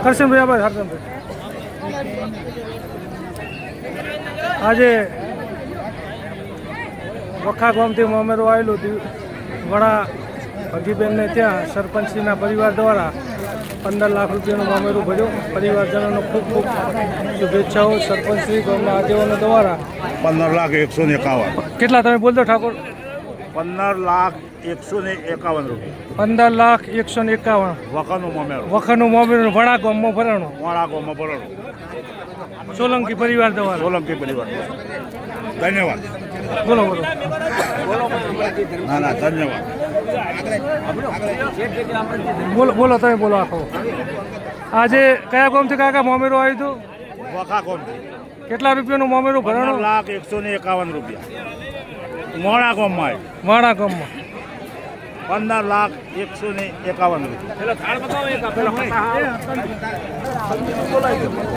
કરશનભાઈ આભાર હરશનભાઈ આજે વખા ગામથી મામેરું આવેલું હતું વડા ભગીબેનને ત્યાં સરપંચશ્રીના પરિવાર દ્વારા 15 લાખ રૂપિયાનું મામેરું ભર્યું. પરિવારજનોનો ખૂબ ખૂબ શુભેચ્છાઓ. સરપંચશ્રી ગામના આગેવાનો દ્વારા 15,151. કેટલા તમે બોલતો ઠાકોર? 15,151 રૂપિયા. 15,151 વખાનું મામેરું. વખાનું મામેરું વડા ગામમાં ભરાણું. વાળા ગામમાં ભરેલું. સોલંકી પરિવાર દ્વારા. સોલંકી પરિવાર. ધન્યવાદ. બોલો બોલો. ના ના ધન્યવાદ. બોલો બોલો તમે બોલો આખો. આજે કયા ગામથી કાકા મામેરું આવ્યું હતું? વખા ગામથી. કેટલા રૂપિયાનું મામેરું ભરાણું? 15,151 રૂપિયા. મોડા ગામમાં વાડા ગામમાં 15,151 રૂપિયા.